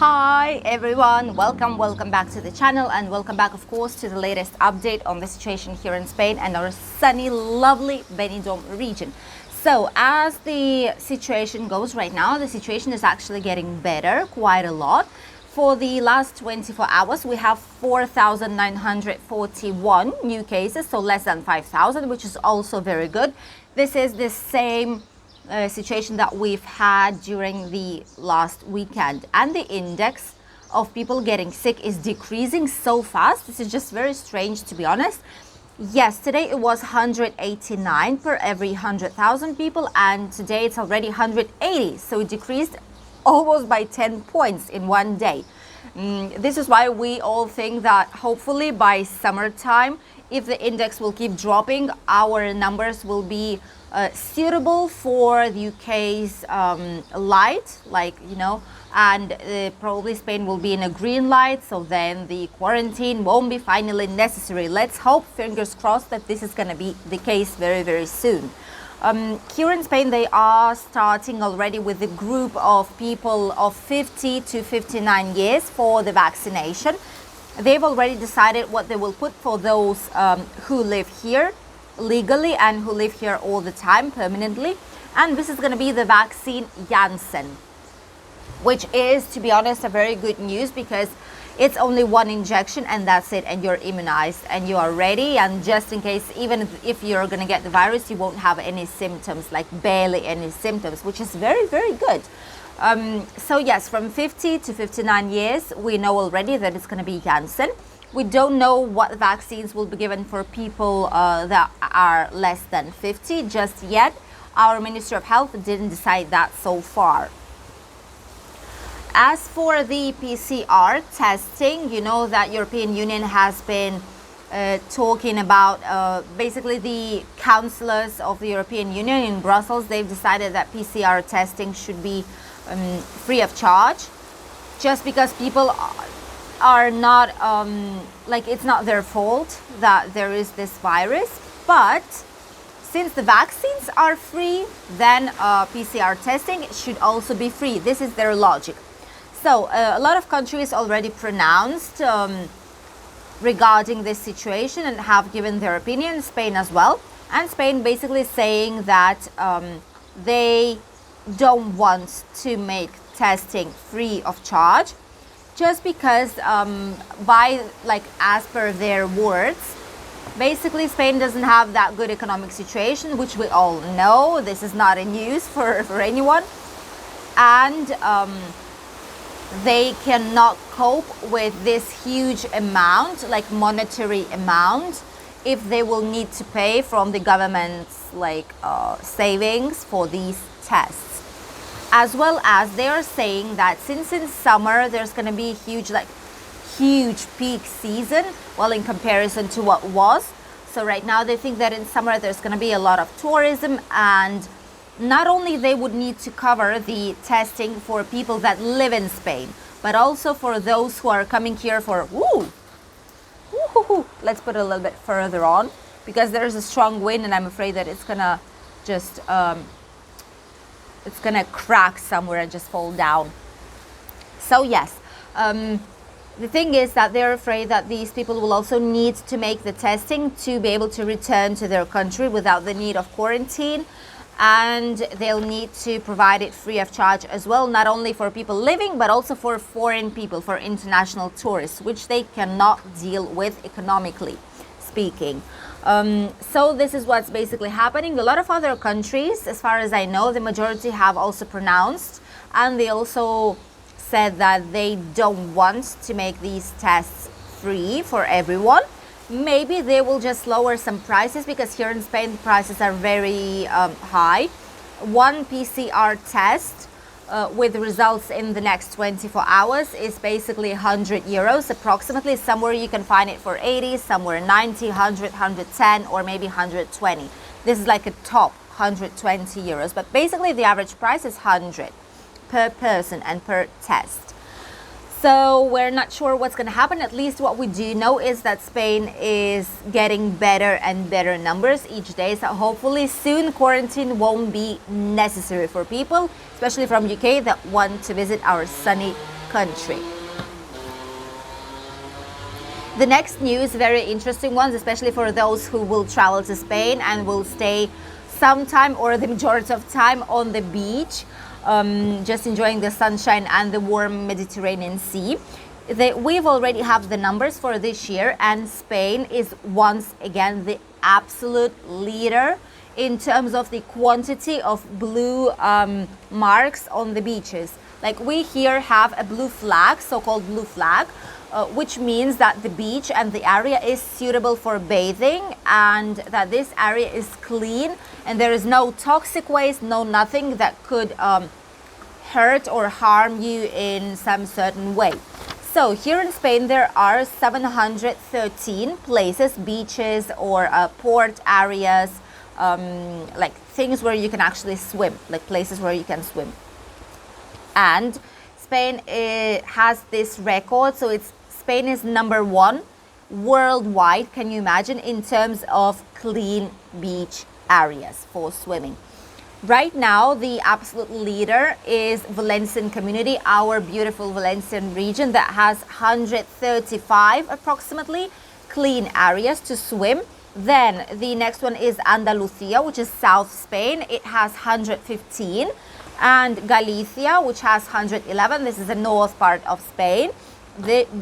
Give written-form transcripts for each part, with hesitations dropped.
Hi everyone, welcome back to the channel, and welcome back of course to the latest update on the situation here in Spain and our sunny, lovely Benidorm region. So as the situation goes right now, the situation is actually getting better quite a lot. For the last 24 hours, we have 4,941 new cases, so less than 5,000, which is also very good. This is the same situation that we've had during the last weekend, and the index of people getting sick is decreasing so fast. This is just very strange, to be honest. Yesterday it was 189 per every 100,000 people, and today it's already 180, so it decreased almost by 10 points in one day. This is why we all think that hopefully by summertime, if the index will keep dropping, our numbers will be suitable for the UK's light, and probably Spain will be in a green light, so then the quarantine won't be finally necessary. Let's hope, fingers crossed, that this is going to be the case very, very soon. Here in Spain, they are starting already with a group of people of 50 to 59 years for the vaccination. They've already decided what they will put for those who live here legally and who live here all the time permanently. And this is going to be the vaccine Janssen, which is, to be honest, a very good news, because it's only one injection and that's it, and you're immunized and you are ready. And just in case, even if you're going to get the virus, you won't have any symptoms, like barely any symptoms, which is very, very good. So yes, from 50 to 59 years, we know already that it's going to be Janssen. We don't know what vaccines will be given for people that are less than 50 just yet. Our Ministry of Health didn't decide that so far. As for the PCR testing, you know that European Union has been talking about basically the councillors of the European Union in Brussels. They've decided that PCR testing should be free of charge, just because people are not, it's not their fault that there is this virus. But since the vaccines are free, then PCR testing should also be free. This is their logic. So a lot of countries already pronounced regarding this situation and have given their opinion, Spain as well. And Spain basically saying that they don't want to make testing free of charge, just because as per their words, basically Spain doesn't have that good economic situation, which we all know. This is not a news for anyone. And they cannot cope with this huge amount, like monetary amount, if they will need to pay from the government's savings for these tests. As well as they are saying that since in summer there's going to be huge peak season, well, in comparison to what was. So right now they think that in summer there's going to be a lot of tourism, and not only they would need to cover the testing for people that live in Spain, but also for those who are coming here for, let's put it a little bit further on, because there's a strong wind and I'm afraid that it's gonna just, it's gonna crack somewhere and just fall down. So yes, the thing is that they're afraid that these people will also need to make the testing to be able to return to their country without the need of quarantine. And they'll need to provide it free of charge as well, not only for people living, but also for foreign people, for international tourists, which they cannot deal with economically speaking. So this is what's basically happening. A lot of other countries, as far as I know, the majority have also pronounced, and they also said that they don't want to make these tests free for everyone. Maybe they will just lower some prices, because here in Spain prices are very high. One PCR test with results in the next 24 hours is basically 100 euros approximately. Somewhere you can find it for 80, somewhere 90, 100, 110, or maybe 120. This is like a top 120 euros, but basically the average price is 100 per person and per test. So we're not sure what's going to happen. At least what we do know is that Spain is getting better and better numbers each day. So hopefully soon quarantine won't be necessary for people, especially from UK, that want to visit our sunny country. The next news, very interesting ones, especially for those who will travel to Spain and will stay some time or the majority of time on the beach, just enjoying the sunshine and the warm Mediterranean Sea. We've already have the numbers for this year, and Spain is once again the absolute leader in terms of the quantity of blue marks on the beaches. Like, we here have a blue flag, so-called blue flag, which means that the beach and the area is suitable for bathing, and that this area is clean and there is no toxic waste, no nothing that could hurt or harm you in some certain way. So here in Spain there are 713 places, beaches or port areas, like things where you can actually swim, like places where you can swim. And Spain has this record, so Spain is number 1 worldwide, can you imagine, in terms of clean beach areas for swimming. Right now, the absolute leader is Valencian community, our beautiful Valencian region that has 135 approximately clean areas to swim. Then the next one is Andalusia, which is South Spain. It has 115. And Galicia, which has 111. This is the north part of Spain.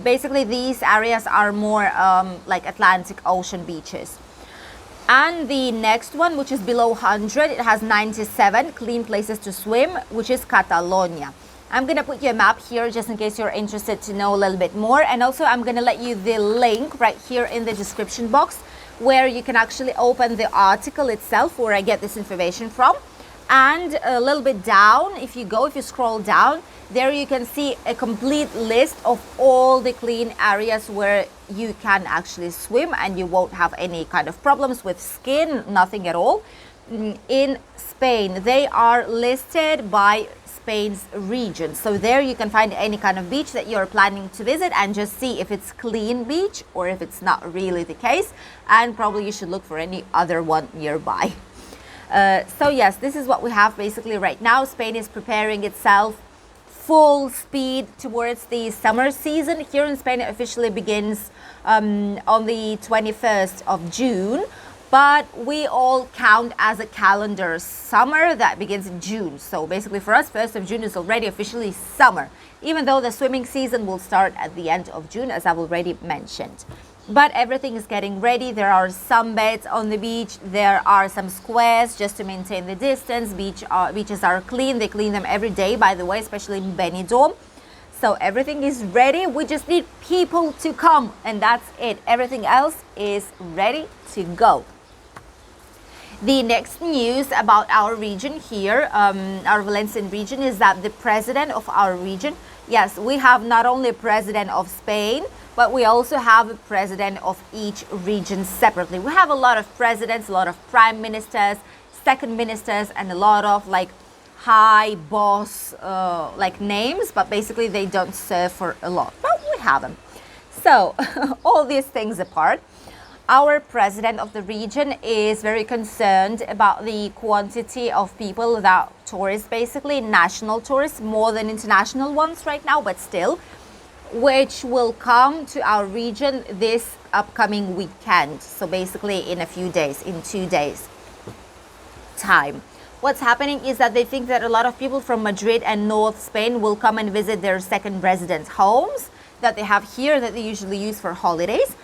Basically, these areas are more like Atlantic Ocean beaches. And the next one, which is below 100, it has 97 clean places to swim, which is Catalonia. I'm going to put you a map here just in case you're interested to know a little bit more. And also, I'm going to let you the link right here in the description box where you can actually open the article itself where I get this information from. And a little bit down, if you scroll down, there you can see a complete list of all the clean areas where you can actually swim and you won't have any kind of problems with skin, nothing at all. In Spain, they are listed by Spain's region. So there you can find any kind of beach that you're planning to visit and just see if it's clean beach or if it's not really the case. And probably you should look for any other one nearby. So yes, this is what we have basically right now. Spain is preparing itself full speed towards the summer season. Here in Spain, it officially begins on the 21st of June, but we all count as a calendar summer that begins in June. So basically for us, 1st of June is already officially summer, even though the swimming season will start at the end of June, as I've already mentioned. But everything is getting ready. There are some beds on the beach. There are some squares just to maintain the distance. Beaches are clean. They clean them every day, by the way, especially in Benidorm. So everything is ready. We just need people to come, and that's it. Everything else is ready to go. The next news about our region here, our Valencian region, is that the president of our region, yes, we have not only a president of Spain, but we also have a president of each region separately. We have a lot of presidents, a lot of prime ministers, second ministers, and a lot of like high boss like names, but basically they don't serve for a lot. But we have them. So all these things apart, our president of the region is very concerned about the quantity of people, that tourists, basically national tourists, more than international ones right now, but still, which will come to our region this upcoming weekend. So basically in a few days, in 2 days time. What's happening is that they think that a lot of people from Madrid and North Spain will come and visit their second residence homes that they have here, that they usually use for holidays.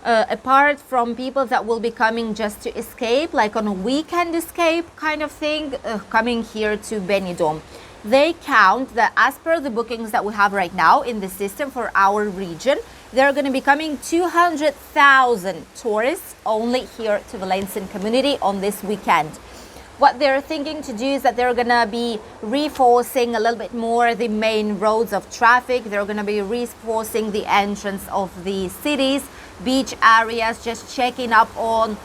Apart from people that will be coming just to escape, like on a weekend escape kind of thing, coming here to Benidorm. They count that as per the bookings that we have right now in the system for our region, there are going to be coming 200,000 tourists only here to Valencian community on this weekend. What they're thinking to do is that they're going to be reinforcing a little bit more the main roads of traffic. They're going to be reinforcing the entrance of the cities, beach areas, just checking up on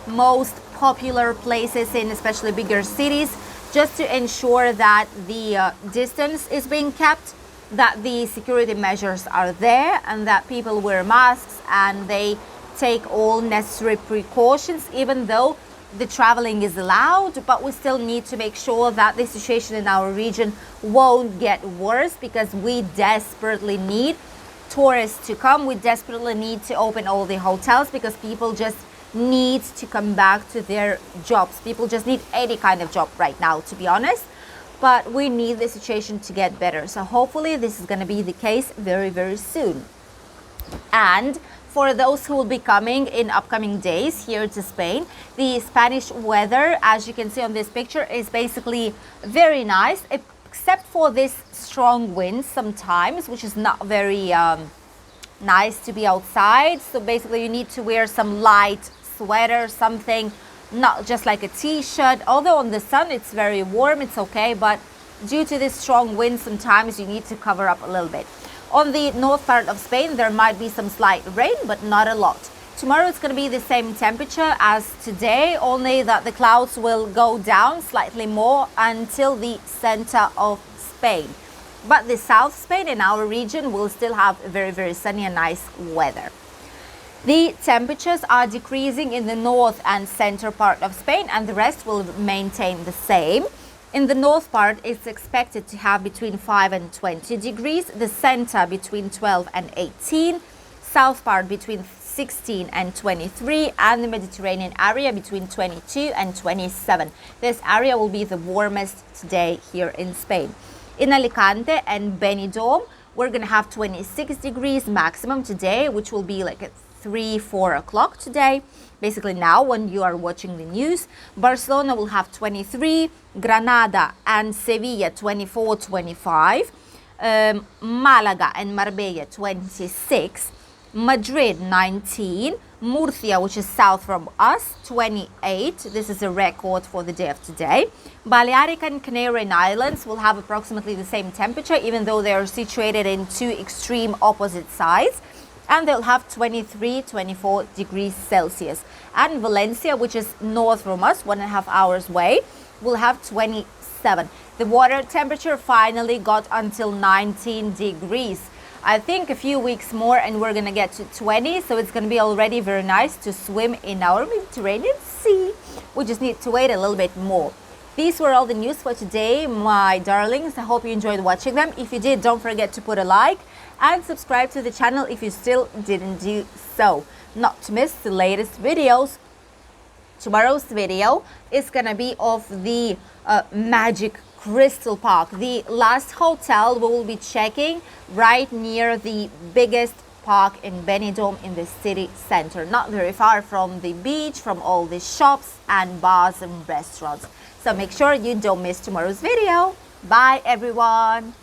most popular places in especially bigger cities, just to ensure that the distance is being kept, that the security measures are there, and that people wear masks and they take all necessary precautions, even though the traveling is allowed, but we still need to make sure that the situation in our region won't get worse, because we desperately need tourists to come. We desperately need to open all the hotels, because people just need to come back to their jobs. People just need any kind of job right now, to be honest. But we need the situation to get better. So hopefully this is going to be the case very, very soon. And for those who will be coming in upcoming days here to Spain, the Spanish weather, as you can see on this picture, is basically very nice, except for this strong wind sometimes, which is not very nice to be outside. So basically you need to wear some light sweater, something, not just like a t-shirt. Although on the sun it's very warm, it's okay, but due to this strong wind sometimes you need to cover up a little bit. On the north part of Spain there might be some slight rain, but not a lot. Tomorrow it's going to be the same temperature as today, only that the clouds will go down slightly more until the center of Spain. But the South Spain in our region will still have very, very sunny and nice weather. The temperatures are decreasing in the north and center part of Spain, and the rest will maintain the same. In the north part, it's expected to have between 5 and 20 degrees, the center between 12 and 18, south part between 16 and 23, and the Mediterranean area between 22 and 27. This area will be the warmest today here in Spain. In Alicante and Benidorm, we're going to have 26 degrees maximum today, which will be like at 3-4 o'clock today, basically now when you are watching the news. Barcelona will have 23, Granada and Sevilla 24-25, Malaga and Marbella 26, Madrid 19, Murcia, which is south from us, 28. This is a record for the day of today. Balearic and Canarian Islands will have approximately the same temperature, even though they are situated in two extreme opposite sides, and they'll have 23-24 degrees Celsius. And Valencia, which is north from us, 1.5 hours away, will have 27. The water temperature finally got until 19 degrees. I think a few weeks more and we're gonna get to 20, so it's gonna be already very nice to swim in our Mediterranean Sea. We just need to wait a little bit more. These were all the news for today, my darlings. I hope you enjoyed watching them. If you did, don't forget to put a like and subscribe to the channel if you still didn't do so, not to miss the latest videos. Tomorrow's video is gonna be of the Magic Crystal Park, the last hotel we will be checking right near the biggest park in Benidorm in the city center, not very far from the beach, from all the shops and bars and restaurants. So make sure you don't miss tomorrow's video. Bye everyone.